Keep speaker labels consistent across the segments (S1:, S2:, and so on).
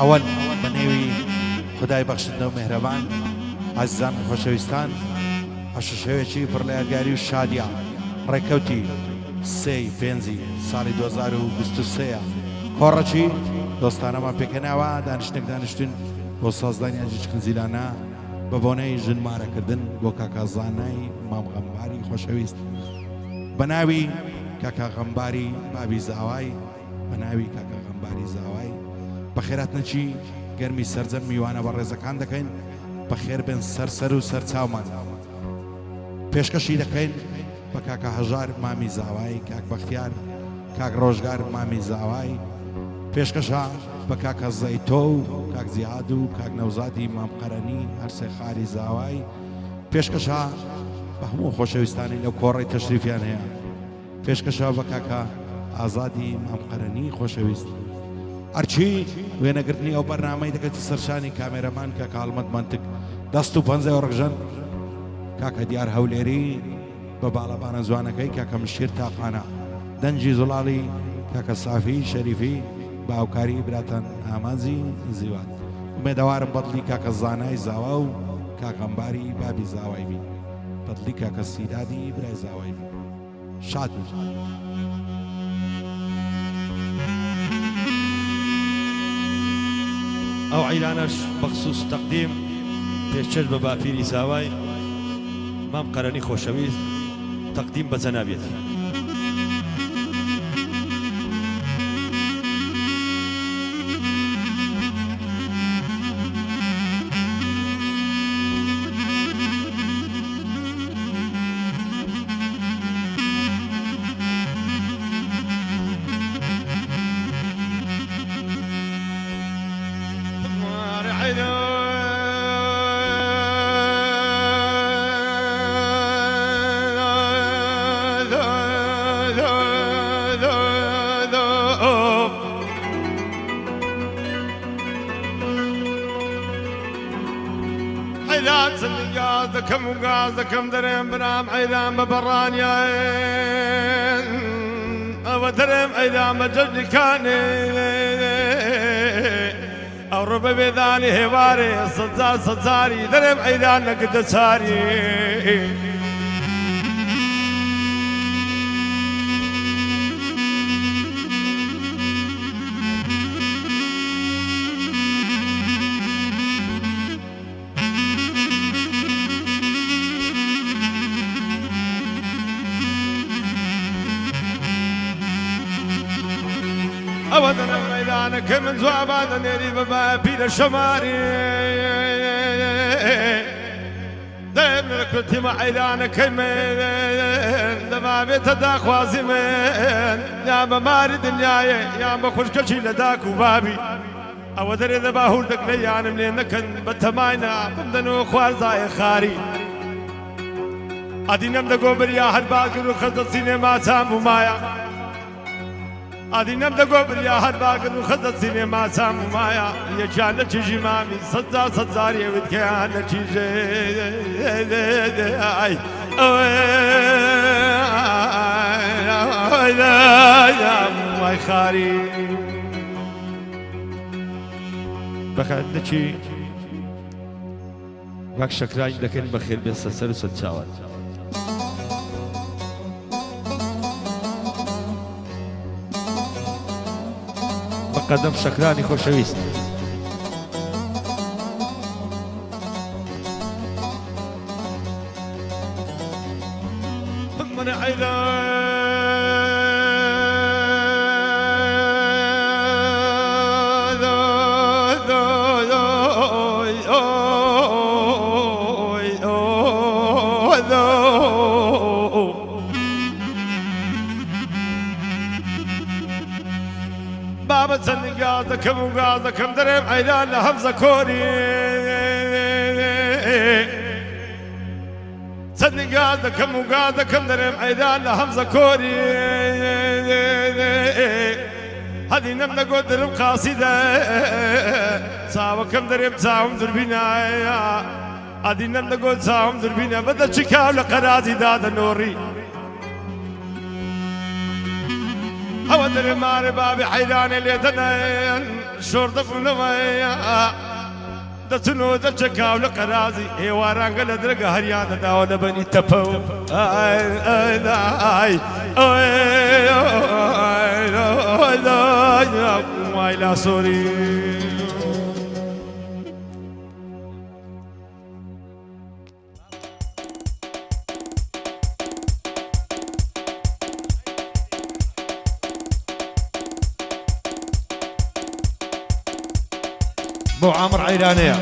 S1: ئەوەن بە نێوی خدای بەخشندە و مهرەبان عەزیزان و خۆشەویستان هەشەشەوێکی پڕ لە یادگاری و شادیە ڕێکەوتی 3 ساڵی 2023 کۆڕەکی دۆستانەمان پێکەناوە دانیشتێک دانیشتون بۆ سازدانی ئەنجچکنزیلانە بە بۆنەی ژنمارەکردن بۆ کاکازانای مام غەمباری خۆشەویست بە ناوی کاکا غەمباری بابی زاوای بە ناوی کاکا غەمباری زاوای بەخێرات نەچی گەرمی سەرجەم میوانە بە ڕێزەکان دەکەین بەخێر بن سەر و سەر چاومان پێشکەشی دەکەین بە کاکا هەژار مامی زاوای کاک بەختیار کاک ڕۆژگار مامی زاوای پێشکەشە بە کاکە زەیتۆ و کاک زیاد و کاک نەوزادی مامقەرەنی هەرسێ خاری زاوای پێشکەشە بە هەموو خۆشەویستانی لەو کۆڕی تەشریفیان هەیە پێشکەشە بە کاکە ئازادی مامقەرەنی خۆشەویست ئەرچی وێنەگرتنی ئەو بەرنامەی دەکەێت سەرشانی کامێرەمان کاکە ئاڵمەد منتک 150 ڕژن کاکە دیار هەولێری بە باڵەبانە جوانەکەی کاکە مشیر تاقانە دەنجی زوڵاڵی کاکە سافی شەریفی باوکاری براتان ئامانزی زیوات ئومێدەوارم بەدڵی کاکە زانای زاوا و کاکەمباری بابی زاوای بی بەدڵی کاکە سیرادی برای زاوای بی شاد بی
S2: ئەو عیلانەش بەخصوص تەقدیم پێشچەش بە باپیری زاوای مام قەرەنی خۆشەویست تەقدیم بە جەنابێتی
S3: دەکەم و گاز دەکەم دەرێم برام عەیلان بە بەڕانیان ئەوە دەرێم عەیلان بە جەژنیکانێ ئەو ڕۆ بە بێدانی هێوارێ سەجاری دەرێم عەیلان نەگردە چاری ئەوە دەرێم عەیلانەکە من جوابان دەنێری بە باپیرە شەماری دەرێم لە کورتیمە عەیلانەکەی من دەما بێتە داخوازی من یان بە ماری دنیایە یان بە خوشکەشی لە داک و بابی ئەوە دەرێ دە باهور دەکرێ یانم لێ نەکەن بە تەماینا بمدەنەوە خوارزایە خاری ئەدی نەم دەگۆ بریا هەر باگر و خەزە سینێما چام و مایە ئادی نەم دەگۆ بریا هەر باگر و خەزە سینێما چام و مایە یەکیان لە چیژی مامی سەجاری وتکەیان لە چیژێ وای خاری
S2: بەخێر نەچی وەک شەکرای دەکەن بەخێر بێستە سەر و سەر چاوات بەقەدەم شەکرانی خۆشەویست
S3: من عەیلان بابا چەندی گاز دەکەم و گاز دەکەم دەرێم عەیلان لە هەمزە کۆری چەندی گاز دەکەم و گاز دەکەم دەرێم عەیلان لە هەمزە کۆری هەدی نەم نەگۆ دەرم قاسیدە چاوەکەم دەرێم چاوم دوربینایە ئەدی نەم نەگۆ چاوم دوربینە بەدە چی کاو لە قەرازی دادەنۆڕی هو درمار بابي حيران اللي تنين شرطة فنويا دتنو دتشكاو لقرازي هي واران قل درق هريان داود بني تبو اي اي اي لا سوري
S2: بو عمر عيرانية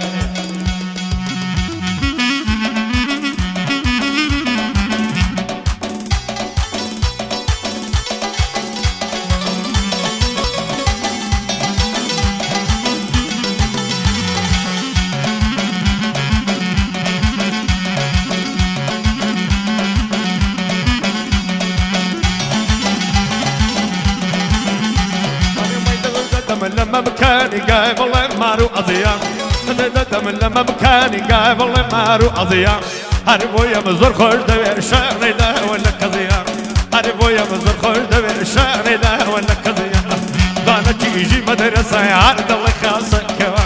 S3: لما بكاني قايب الله مارو أضياء من لما بكاني قايب الله مارو أضياء هربو يا مزور خوش دوير شغني لا ولا كضياء هربو يا مزور خوش دوير شغني لا ولا كضياء دانا تيجي مدرسة يعرض الله خاصك كوا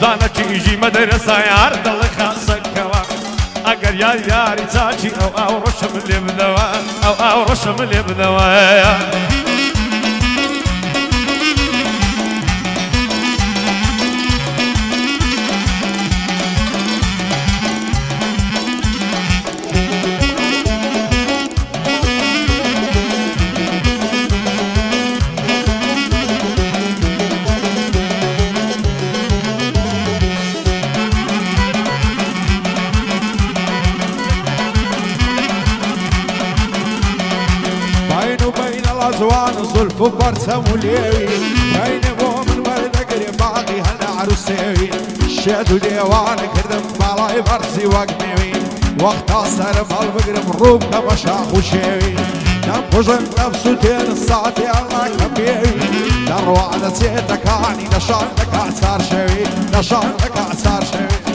S3: دانا تيجي مدرسة يعرض الله خاصك كوا اگر یاری تاجی او رشم اللي بذوا او رشم اللي بذوا
S1: زوان زلف وبرسم وليوي بين مؤمن والذكر باقي هنا عروسيوي الشاد وديوان كردم بالاي برسي وقميوي وقت اصر بالبقرم روب كمشاخ وشيوي نم بجن نفسه تين الساعتي الله كبيوي دروع نسيتك عني نشانك عسار شوي نشانك عسار شوي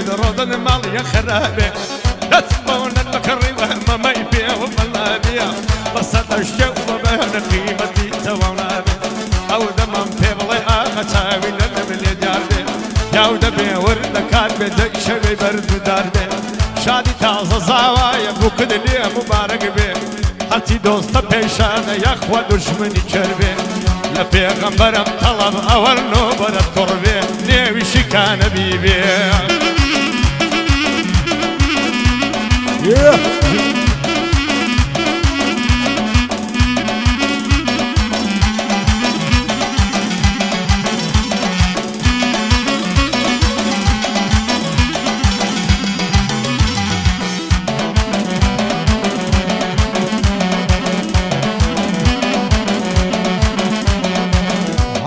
S3: روضن مالي يا خرابي تسمعون المكري وهم ما يبيع وما بيع بس اشتاق وبهنا قيمتي توانا او دمم في بلي اخشاوي لنم اللي جاربي ياو دبي ورد كاتبي دي شوي برد داربي شادي تازه زوايا بوكد لي مبارك بي هرتي دوست پیشانه يا خوا دشمني چربي لپیغمبرم طلب اول نوبر تربي نيوي شكان بيبي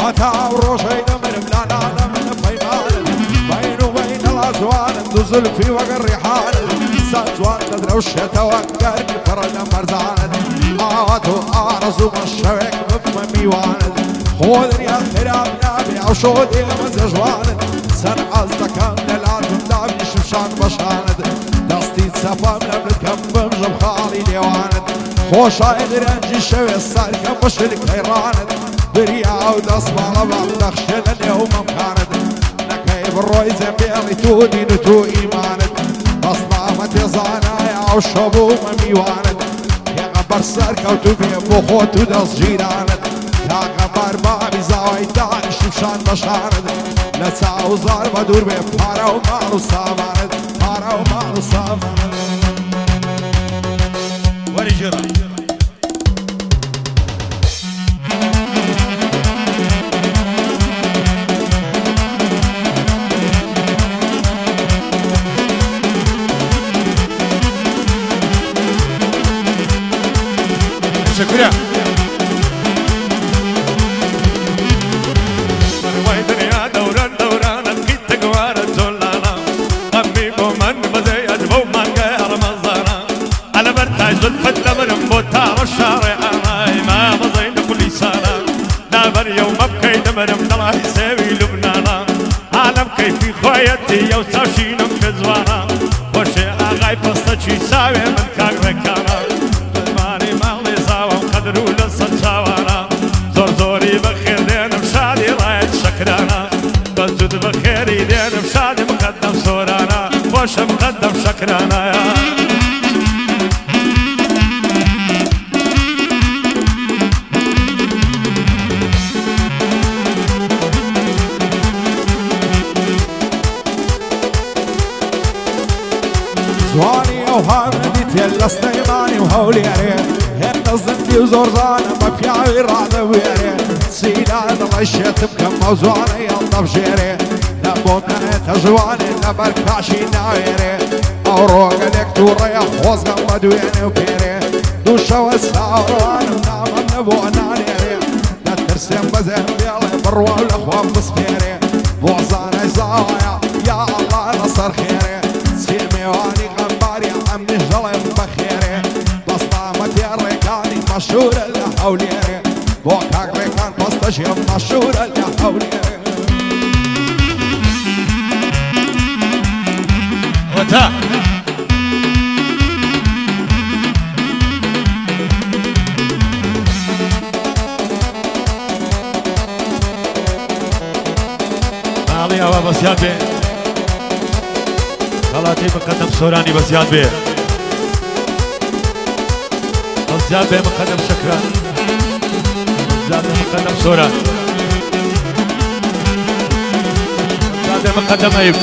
S1: هتا وروشي دمر بلانا من بيمان بينه وبين الأزوان زلفي وقر ريحان سازوان تدري وشتا وقرني فرد مرزان آواتو آرزو مشوك بفمي واند خودني أخرام نابي أو شودي مزجوان سن عزدكم للاتم دابي شمشان بشاند دستي تسفام لبلت كم بمجم خالي ليواند خوشا إدرانجي شوي السار كم بشلك خيراند بريا ودس بالبا دخشن اليوم مكاند نكيب الروي زنبيلي تودي نتو إيماند بصلامة زانايا وشبو مميواند يا غبر سركة وتبي بخوت ودس جيراند يا غبر بابي زاوي داني شمشان بشاند لسا وزار بدور بي بارا ومالو ساماند بارا ومالو ساماند
S2: ورجرا شكرا
S3: روي دنيا دوران دوران الكيت قوارة زولانا جوانە خۆشێ ئاغای پەستەکی چاوێ من کاک ڕێکانە دەمانی ماڵی زاوەم قەدر و لە سەد چاوانە زۆر زۆری بەخێر دێنم شادی ڕایەت شەکرانە بەجود بەخێری دێنم شادی مقەدەم سۆرانە خۆشە مقەدەم شەکرانە
S4: جوانی ئەو هامەدی تێل لە سلەیمانی و هەولێرێ هێندە زندی و زۆرزانە بە پیاوی ڕادەوێرێ چیلا دڵی شێتم کەم ئەو جوانەی هەڵدەبژێرێ لە بۆ منێتە ژوانێ لەبەر کاشی ناوێرێ ئەو ڕۆگەلێک تووڕەیە خۆزگەم بە دوێنێ و پێرێ دووشەوە ساوەڕوانم نامەم نەبووە نانێرێ نەترسێم بەزێن بێڵێ بڕوا و لە خۆم بسپێرێ بۆ زانای زاوایە یا ئەڵڵا لەسەر خێرێ میوانی غەمباری ئەمنی ژەڵێم بەخێرێ دەستامە تێڕێکانی مەشهورە لە هەولێرێ بۆ کاک ڕێکان پەستەشێ مەشهورە لە هەولێرێ
S3: وەتا ماڵی ئەوە بەزیاد بێ خەڵاتی مقەدەم سۆرانی بەزیاد بێ بەزیاد بێ مقەدەم شەکران بەزیاد بێ مقەدەم سۆران بەزیاد بێ مقەدەم ئەیوب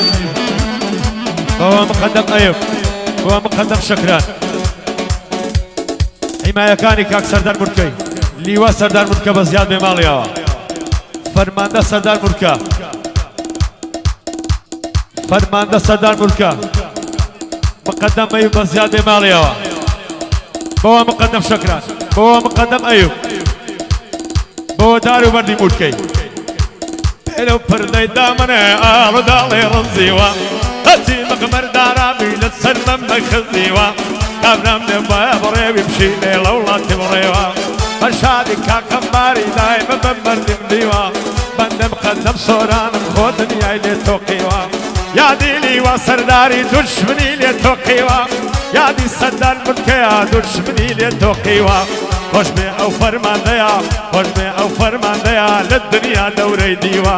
S3: بەوە مقەدەم ئەیوب بەوە مقەدەم شەکران حیمایەکانی کاک سەردار مورکەی لیوە سەردار مورکە بەزیاد بێ ماڵیەوە فەرماندە سەردار مورکە فەرماندە سەردار مورکە مقەدەم ئەیوب بەزیاد بێ ماڵیەوە بەوە مقەدەم شەکران بەوە مقەدەم ئەیوب بەوە دار و بەردی مورکەی پێلە و پردەی دامنێ ئاڵۆداڵێ ڕزیوە هەچی مەقمەردارامی لە سەر مەمە خزیوە کابرام لێ بایە بڕێوی بشینێ لە وڵاتی بڕێوە بەشادی کاکەمباری دای بە بەردیم دیوە بەندە مقەدەم سۆرانم خۆ دنیای لێ تۆقیوە یادی لیوە سەرداری دوشمنی لێ تۆقیوە یادی سەردار مورکەیە دوشمنی لێ تۆقیوە خۆش بێ ئەو فەرماندەیە خۆش بێ ئەو فەرماندەیە لە دنیا دەورەی دیوە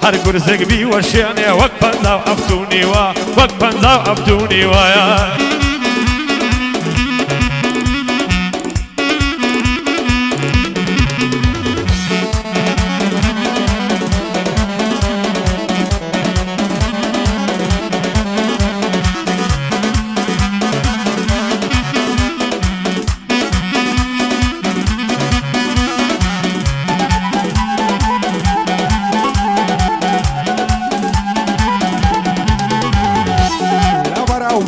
S3: هەر گورزێک بیوە شوێنێ وەک پەنجاو ئەفتونیوە وەک پەنجاو ئەفتونیوەیە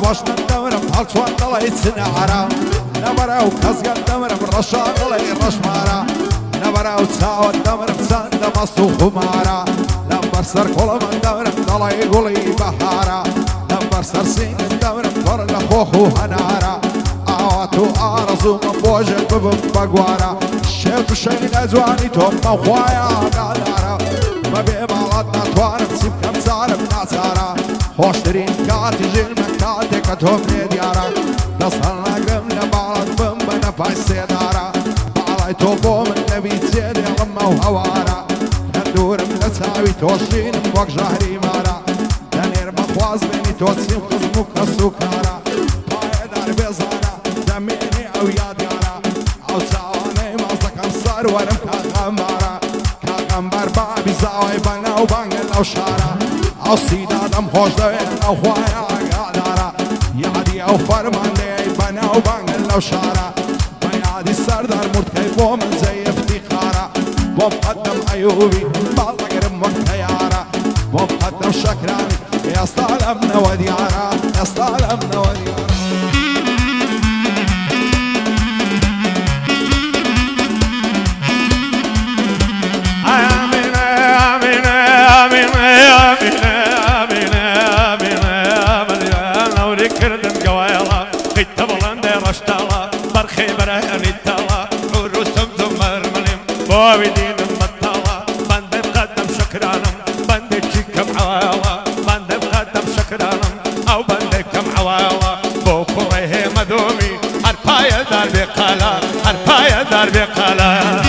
S4: باشتن دەمرم هەڵچوان دەڵی چنەعەرە نەبەرە و کەسگەن دەمرم ڕەشان دەڵی ڕەشمارە نەبەرە و چاوە دەمرم چەندە مەست و خومارە لەم بەرسەر کوڵەمە دەمرم دەڵی گوڵی بەهارە لەم بەرسەر سینگن دەمرم پڕ لە خۆخ و هەنارە ئاوات و ئارەزوومە بۆژێک ببم بەگوارە شێت و شەینە جوانی تۆم مەخوایە ئاگادارە بەبێ ماڵات ناتوانم چی بکەم چارم ناچارە خۆشترین کاتی ژێرمە کاتێکە تۆم لێ دیارە دەست هەڵناگرم لە باڵات بم بە نەپای سێدارە باڵای تۆ بۆ من نەبی جێدێڵمە و هەوارە هەندورم لە چاوی تۆشینم وەک ژاهری مارە دەنێر بەخواز بێنی تۆ چیم خزم و کەس و کارە پایەدار بێزانە دەمێنێ ئەو یادیارە ئەو چاوانەی مازەکەم سەروەرم کاغەمبارە کاغەمبەر بابی زاوای بەناو بانگە لەو شارە ئەو سیدادەم خۆش دەوێت ئەو خوایە ئاگادارە یادی ئەو فەرماندەیەی بەناو بانگە لەو شارە بە یادی سەردار مورکەی بۆ من جێی افتیخارە بۆ مقەدەم ئەیوبی باڵەگرم وەک تەیارە بۆ مقەدەم شەکرانی ئێستا لەمنەوە دیارە ئێستا لەمنەوە دیارە
S3: ويدينم بطالة بندم قدم شكرانم بندي تشيكم عوالا بندم قدم شكرانم او بندكم عوالا بو كره مدومي هرپايا دار بقالا هرپايا دار بقالا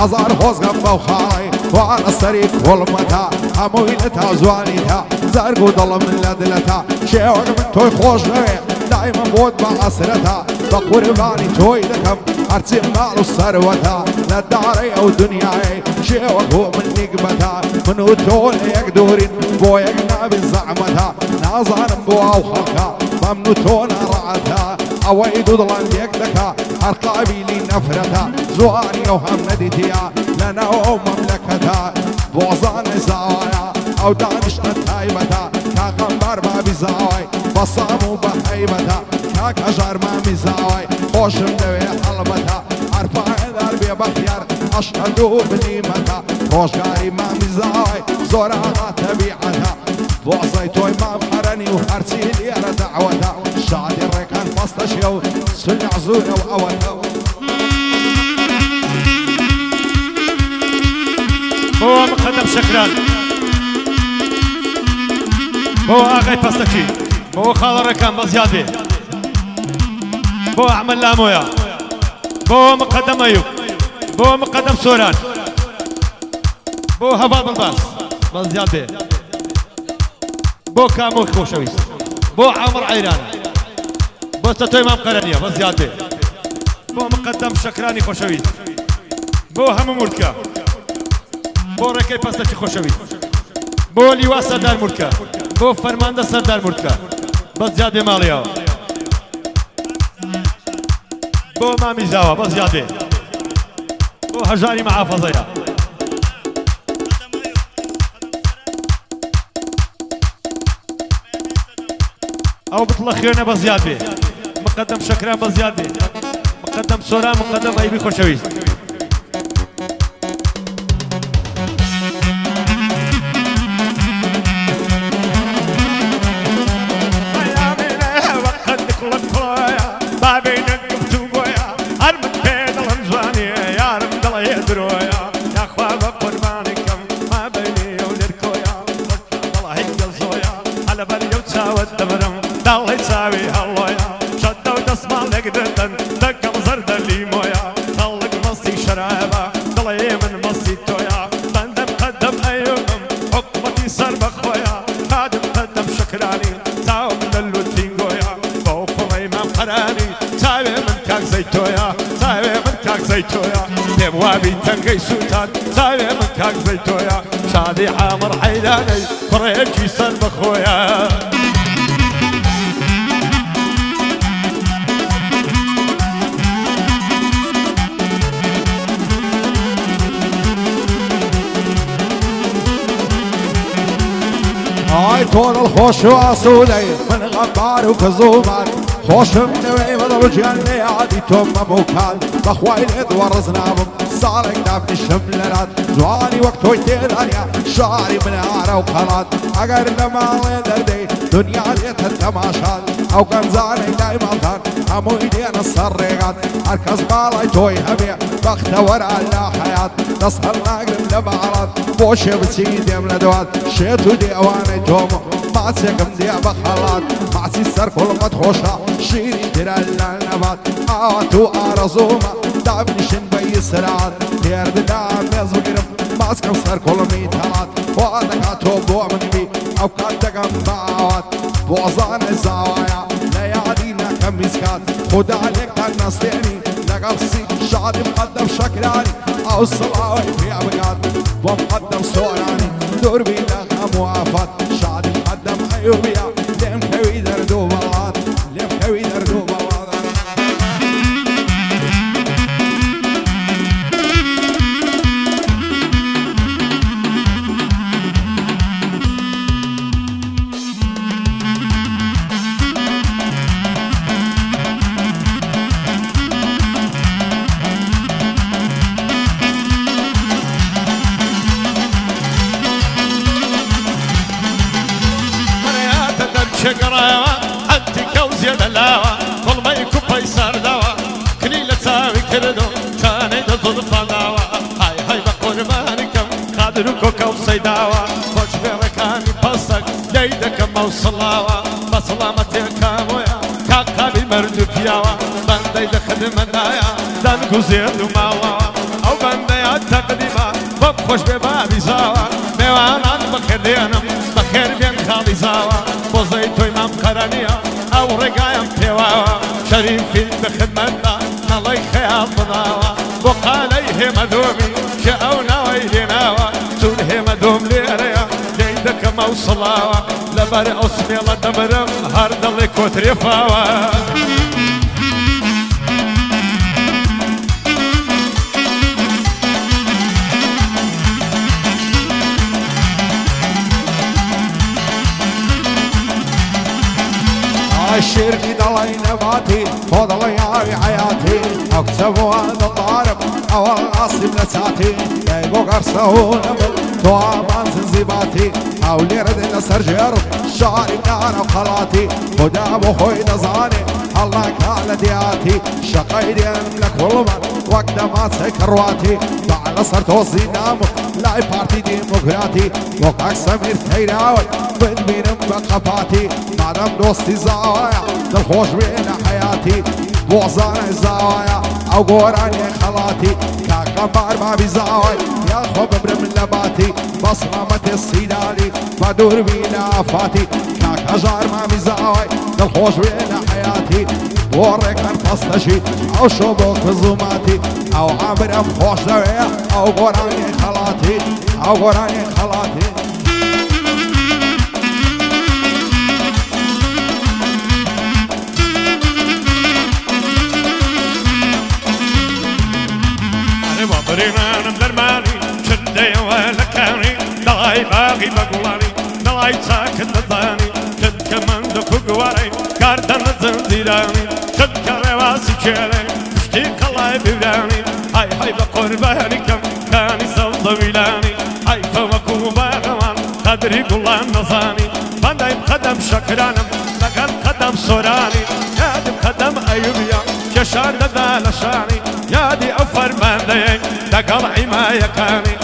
S4: أزار خوز غم وخاي وعلى السريك والمتا همويلتها وزوانيتها زرقو ضل من لدلتها شيوك من توي خوش نوي دايما بود بعصرتها بقرباني توي لكم هرتي مالو الثروتها للداري او دنياي شيوك هو من نقبتها منو تول يقدورين بو يقنا بالزعمتها نازان بوها وخلقها ممنو تونا رعتها اويدو ضلان يقدكها ارقابي لي نفرتها زواني وهم نديتيا لنا ومملكتها بوزان زوايا او دانشنا تايبتها كاقنبار ما بزاوي بصامو بحيبتها كاك اجار ما مزاوي خوشم دوي حلبتها عرفا دربي بخيار اشهدو بنيمتها روشقاري ما مزاوي زورها تبيعتها بوزي توي ما بقرني وحرسي ليرة دعوتها شادي الريكان فاستشيو سنع زونة وأوتها
S3: هو مقدم شكران هو اغي باستكي هو خال ركان بزيادة هو اعمل لامويا هو مقدم ايوب هو مقدم سوران هو هباب الباس بزيادة هو كامو خوشويس هو عمر عيران هو ستو امام قرنية بزيادة هو مقدم شكراني خوشويس هو هم ملكا بۆ ڕێکەی پەستەکی خۆشەویست بۆ لیوا سەردار مورکە بۆ فەرماندە سەردار مورکە بە زیادێ ماڵیەوە بۆ مامی زاوە بە زیادێ بۆ هەژاری مەحافەزەیە ئەو بتڵە خوێنە بە زیاد بێ مقدم شەکران بە زیاد بێ مقدم سۆران مقدم ئەیبی خۆشەویست تنقي سلطان ساوي من كاك زيتويا شادي عامر حيداني فريجي سلم خويا
S4: هاي طول الخوش واصولي من غبار وكزومات خوش من وي مضرب جاني عادي توم مبوكال بخواي الادوار زنابم صارك دافني الشملات زواني وقت ويتيلانيا شعري من عارة وخلات اگر لما دردي دنيا ليت التماشات او كان زاني دايما ثان همو ايدينا السرقات اركز بالاي توي هبيع بخت ورا لا حياة نصهر ناقرب لبعرات بوشي بسيدي من ادوات شيتو ديواني تومو ماسكم دي بخلات ماسي السر كل ما تخوشها شيري ترى النبات اواتو ارزوما دابني شن بي سرعات تير دام يزبقرم ماسكم سر كل ميتالات وادك اتو بو من بي او كاتك امباوات بوزان الزوايا ليالينا كم مسكات خدا عليك تنستيني لقبسي شادي مقدم شكراني او الصلاوي في ابقات ومقدم سوراني دور بينا موافات شادي مقدم ايوبيا لم كوي دردو بلات لم كوي دردو بلات
S3: دەیدەکەم مەوسڵاوە بە سەڵامەتێکاوەیە کاکاوی مەرد و پیاوە بەندەی دەخدمەندایە دەنگ و زێر و ماوە ئەو بەندەیە تەقدیمە بۆم خۆش بێ بابی زاوە میوانان بەخێردێنم بەخێر بێن کاڵی زاوە بۆزەی تۆی مام قەرەنیە ئەو ڕێگایم پێواوە شەریفین بە خدمەتدا نەڵەی خەیاڵ بڵاوە بۆ قالەی هێمە دۆمی کە ئەو ناوەی لێناوە چون هێمە دۆم لێرەیە دەی دەکەم ئەو سڵاوە لەبەر ئەو سمێڵە دەبرم هەر دڵێ کۆترێفاوە
S4: الشرقي ضلي نباتي فضل ياوي حياتي اكسبوا هذا الضارب او الغاصب نساتي يايبو قرصه نبل توابان زنزباتي او ليرد نسر جرب شاري نار وخلاتي خدا ابو خوي نزاني الله كال دياتي شقي ديان لك والمن وقت ما تسكرواتي بعد صرت وصي نامو لاي بارتي ديمقراطي وقاك سمير تيراوي بن بينم بقفاتي مادام دوستي زاوايا دلخوش بين حياتي بوزاني زاوايا او قوراني خلاتي كاكا بار بي زاواي يا خوب برم لباتي بصرامة السيدالي بدور بين افاتي كاكا جار ما بي زاواي دلخوش بين حياتي ورك انفستشي او شبوك بزوماتي او عمرم خوش دويا او قوراني خلاتي او قوراني خلاتي
S3: برينان درماني شدي ولا كاني داي باغي بقولاني داي ساكن ضاني شد كمان دفق وري كاردن زنزيراني شد كرواسي كيري اشتيك الله بيراني هاي هاي بقرباني كم كاني صلى ويلاني هاي فمكو باغوان قدري قولان نصاني بنداي قدم شكرانم لقل قدم سوراني يادم قدم ايوبيا كشار دالشاني يادي أفر ماندي دقل عماية كاني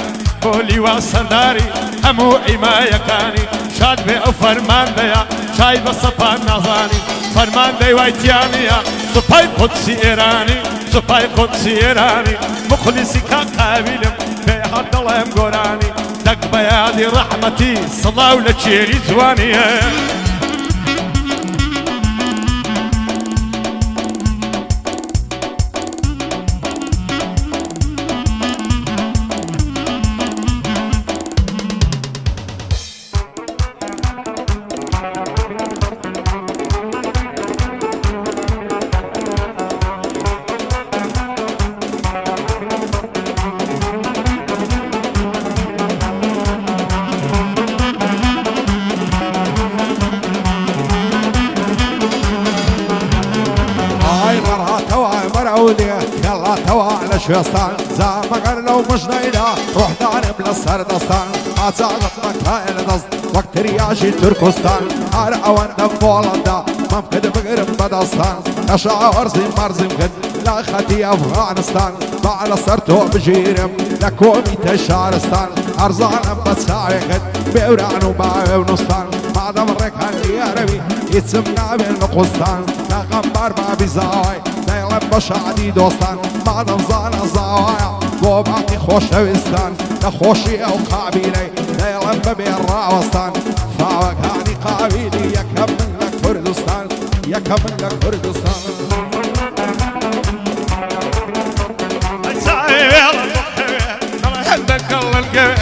S3: بولي وصنداري همو عماية كاني شاد بأفر ماندي شاي بصفا نظاني فرماندي ويتيانيا سباي قدسي إيراني سباي قدسي إيراني مخلصي كقابلم في حد الله مقراني دق بيادي رحمتي صلاة ولتشيري زواني
S4: يلا توا على شوستان زامقر لو مش نايدا روح دانم للسردستان أتصادق مكاين دست وقت رياشي تركستان هار اوان دم بولندا ممكن بقرم بدستان اشعار زمار زمكن لا خطي افغانستان بعد سرتو بجيرم لكومي تشارستان ارزانم بتساعيكن بوران وباوي ونستان بعد مرك هالي عربي يتسمنا بالنقصتان تغمبر ما بزاوي دايلم بشعدي دوستان بعد مزانا زاوايا بوباقي خوش وستان لخوشي او قابيلي دايلم ببير راوستان فاوك هاني قابيلي يكمل لك كردستان يكمل لك كردستان
S3: حبك الله القوي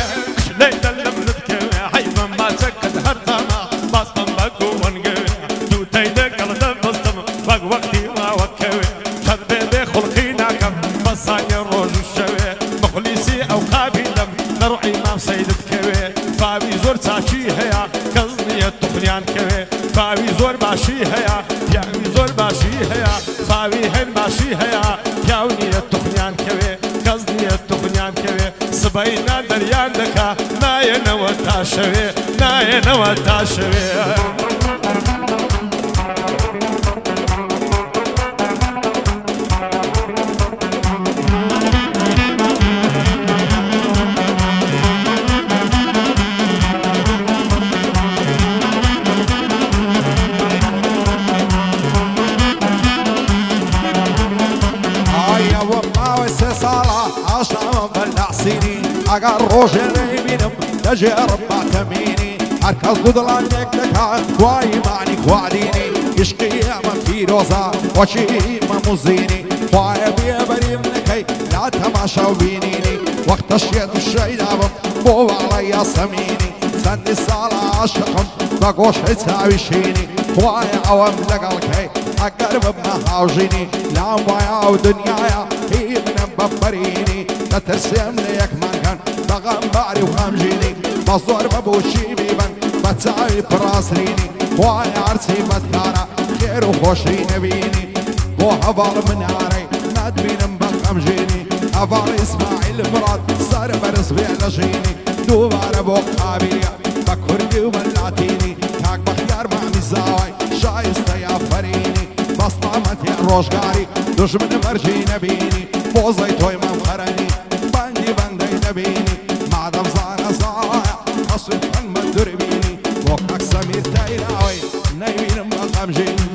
S3: ليت اللملتك حيفا ما سكت هرطمة بسطم بكو ونقوي تو تيدك الله دبستم بق وقتي ما وكوي شربي بي خلقيناكم بصاني الروج الشوي مخلصي او قابلم نروعي ما سيدت كوي فاوي زور تاشي هيا كزني التخنيان كوي فاوي زور باشي هيا ياوي زور باشي هيا فاوي هن باشي هيا ياوني التخنيان كوي كزني التخنيان كوي سبينا دريان دكا نايا نوتا شوي نايا نوتا شوي
S4: ئەگەر ڕۆژێ نەیبینم دەژێڕم باتەمینی هەرکەس دوودڵانێک دەکات دوایی معنی خوادینی عشقی ئەمە پیرۆزە وەچی مەموزینی خوایە بێبەریم نەکەی لا تەماشا و بینینی وەختە شێت و شەیدابم بۆ باڵە یاسەمینی چەندی ساڵە عاشقم بە گۆشەی چاوی شینی خوایە ئەوەم لەگەڵکەی ئەگەر ببمە هاوژینی لام وایە ئەو دنیایە هی منم بەفەرینی دەترسێم لە یەکمانکەن بەغەمباری و غەمژینی بە زۆر بەبووچی بیبن بە چاوی پڕاسرینی خوایە هەرچی بەدکارە خێر و خۆشی نەبینی بۆ هەواڵ منارەی ناتبینم بە غەمژینی هەواڵ ئیسماعیل مراد سەر بەرز بێ لە ژینی دووبارە بۆ قابیە بە کوردی و بەلاتینی کاک بەختیار مامی زاوای شایستە یافەرینی بەسڵامەتی ڕۆژگاری دوژمن مەرجی نەبینی بۆزەی تۆی مەمخەرەنی بەندی بەندەی نەبینی مادەم زانە زاوایە هەسوی فەنمە دوربینی بۆ کاک سەمیر تەیراوی نەیبینم بە غەمژینی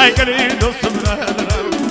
S3: قليل الصبر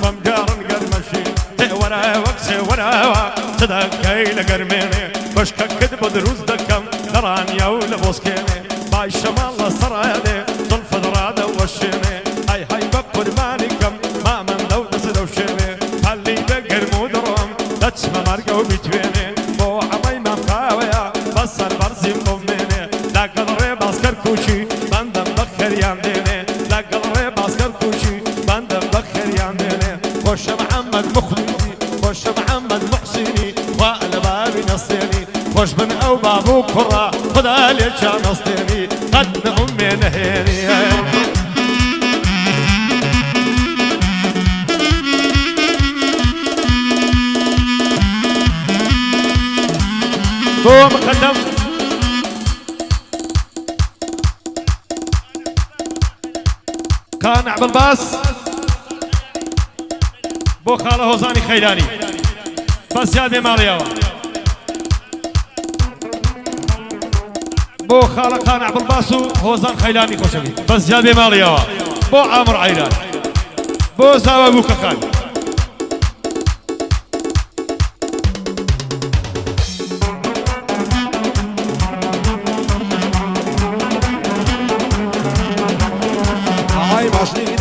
S3: ممجارن قد مشي ورا وكسي ورا تدكي لقرميني بشكك كدب دروز دكم دران يول بوسكيني باي شمال سرادي طلف درادة وشيني هاي بقربانكم ما من لو تسدوشيني خلي بقر مدرم تتشمى مرقو بتويني بو عمي مقاوية بس البرزي مضميني لا قدري باسكر كوشي بندم بخر يانديني لا قدري باسكر كوشي بندم بخر يانديني خوش محمد مخلصي خوش محمد محسني وقل بابي نصيني خوش من او بابو كرة خدا ليش نصيني قد امي نهيني هو مقدم كان عبد الباس بو خاله هوزاني خيلاني بس يا دي ماليوا بو خاله كان عبد الباس هوزان خيلاني خوشبي بس يا دي ماليوا بو عامر عيلان بو زاوى بو كخان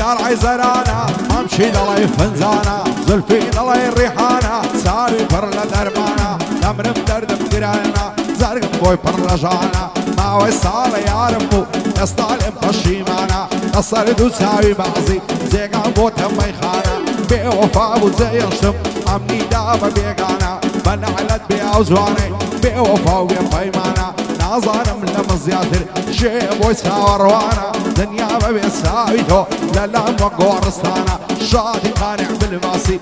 S4: دلعي زرانا امشي دلعي فنزانا زلفي دلعي الريحانة ساوي برلا درمانا دمرم دردم قرانا زرقم بوي برلا جانا ماوي سالة يارمو يستعلم بشيمانا تصرد وساوي بعضي زيقا بوتا ميخانا بوفا بو زي الشم امني دابا بيقانا بنعلت بأوزواني بوفا وبيمانا نازانم لما زيادر شي بوي ساوروانا دنيا ما بيساويتو للام وقورستانا شادي قانع بالباسي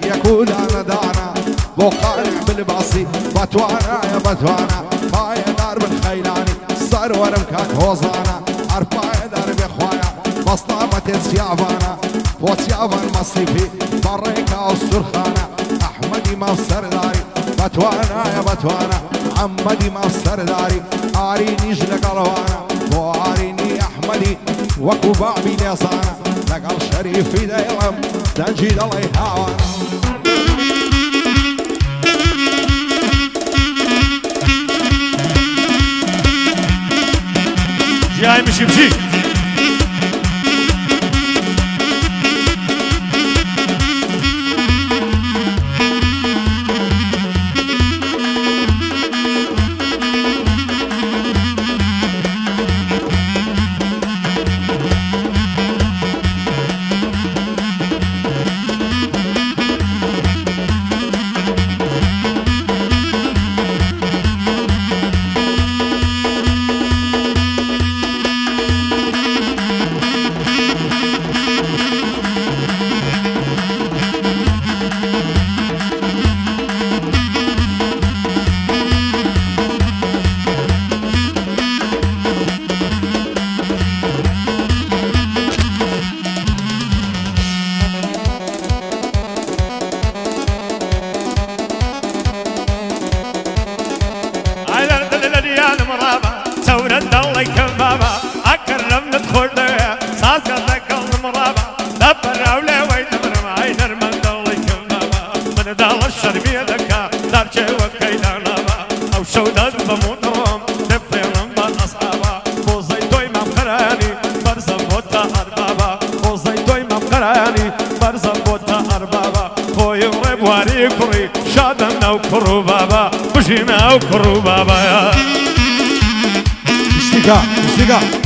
S4: يكون انا دانا بو قانع بالباسي بتوانا يا بتوانا هاي دار بالخيلاني صار ورم كان هوزانا ارفع دار بخوايا مصطامة سيافانا وسيافان مصيفي بريكا والسرخانة احمدي ما سرداري بتوانا يا بتوانا عمدي ما سرداري اريني جلق الوانا واريني احمدي وكو بابي ليصانا لقل شريفي دايلم دنجيد الله يهاوانا
S3: جاي مشي مشي براولي وين مرم عينر من دولك بابا من دال الشربية ذكا دارجي وكيدانا أو شودات بمطرم تفرم بالأصحابا بوزيتوي مبخراني برزم بوتا أربابا بوزيتوي مبخراني برزم بوتا أربابا خوي ربواري كري شادنا وكرو بابا بجينا وكرو بابا يا
S4: اشتقاق اشتقاق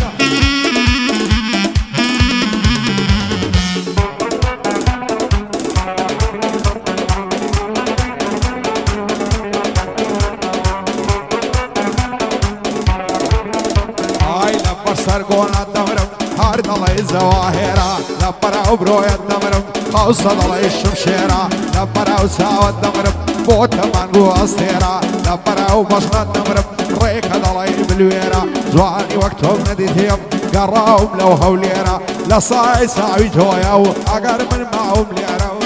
S4: سرقونا الدمرم هارد الله الزواهرة لبرا وبرويا الدمرم خوصد الله الشمشيرة لبرا وساوى الدمرم بوت مانقو أصيرة لبرا وبشرة الدمرم ريكد الله بالويرة زواني وقتهم نديتهم قراهم لو هوليرة لصاي ساوي جويا وأقر من معهم ليرة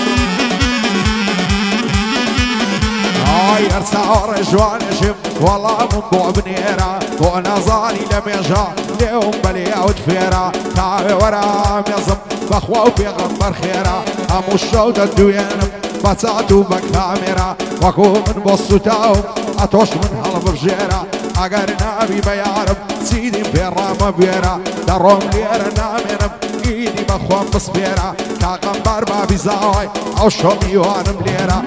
S4: يرسى ورجوان شم والله من ضوء بنيرة وانا ظالي لم يجا اليوم بلي ودفيرة تعبي ورام يزم بخوا وبيغمبر خيرة امو الشودة الدوينم بساتو بكاميرا وكو من بصو تاوم اتوش من هلب بجيرة اقر نابي بيارب سيدي بيرام بيرة دروم ليرة نامينم ايدي بخوان بصبيرة كاقنبر بابي زاوي او شومي وانم ليرة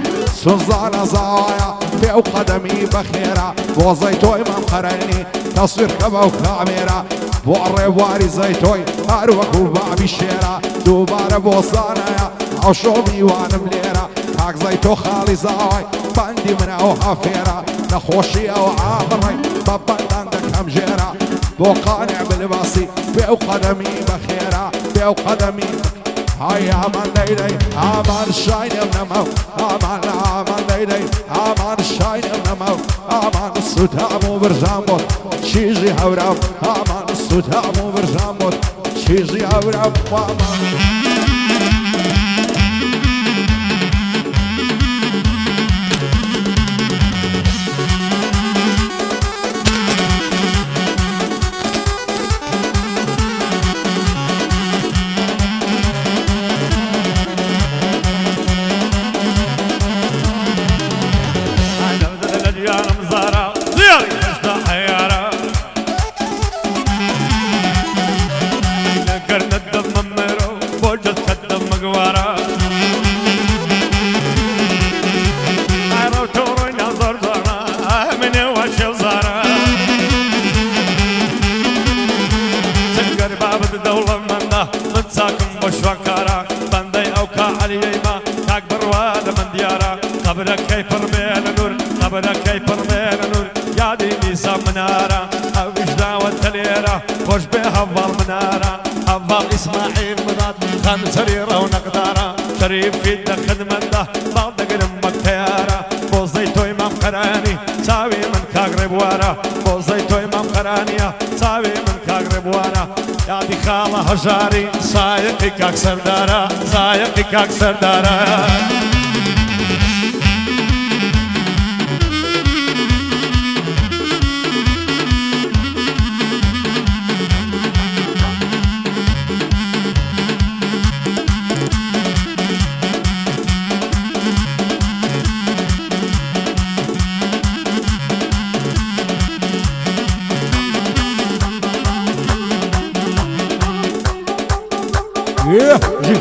S4: سنزانا زاوية في قدمي بخيرة وزيتوي ممخرني تصوير كبا وكاميرا بواري بواري زيتوي اروك وبابي شيرة دوبارة بوصانا او شومي وانم ليرة كاك زيتو خالي زاوي باندي من او حفيرة نخوشي او عامري بابان دك همجيرة بوقانع بالباسي في قدمي بخيرة في قدمي هاي امان ليلي امان الشاين يمنمو امان ليلي امان الشاين يمنمو امان السوتامو برزامو شيجي هورام امان السوتامو برزامو شيجي هورام وامان
S3: اسماعيل مضاد خان سريرة ونقدارة شريف في خدمة ده بعض قرم مكتيارة بوزيتو امام قراني ساوي من كاقرب ورا بوزيتو امام قراني ساوي من كاقرب ورا يا دي خالة هجاري سايقي كاك سردارة سايقي كاك سردارة
S4: جي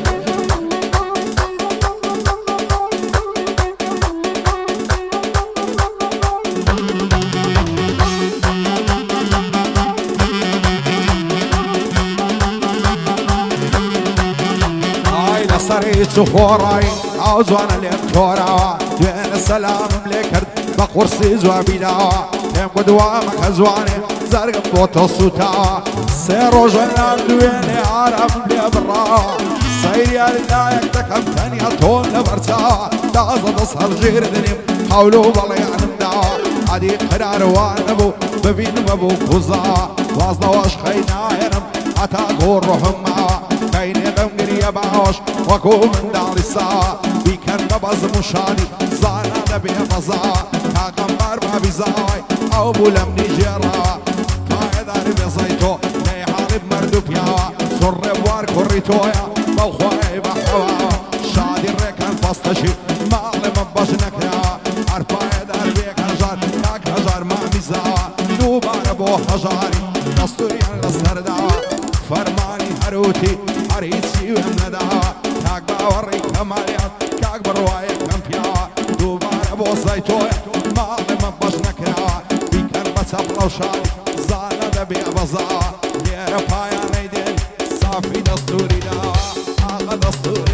S4: هاي نصري سفوراي عاوزوانا الامتورا دوين السلام ملكرد بقرصي زوابينا يم قدوا مكزواني زرق بوت الصوتا سيرو جنان دويني عرف بلي برا سيري على يكتكم ثانية طول نبرتا دازد اصهر جير دنيم حولو بالي عنم دا عدي قرار وانبو ببين وابو كوزا وازنا واش خينا يرم عتاقو الروحم معا كيني غمقري باوش وكو من دار الساعة بيكن ببز مشاني زانا دبي مزا كاقم باربا بزاوي او بولم نيجيرا كايدار بزيتو لي حالب مردو بياوا سر بوار كوريتويا بەڵخوای بەحەوا شادی ڕێکان فەستەشی ماڵێ من بەش نەکراوە ئەرپایە دەربێک هەژار کاک هەژار مامی زاوە دووبارە بۆ هەژاری دەستوریان لەسەرداوە فەرمانی هەروتی هەر هیچی وێم نەداوە کاک باوەڕی کەمالیات کاک بڕوایە کەم پیاوە دووبارە بۆ زەیتۆیە ماڵێ من بەش نەکراوە بیکەن بە چەپڵە و شاری زانە دەبێ بەزاوە لێرە پایانەی دێن صافی دەستوری داوە ئاغا دەستوری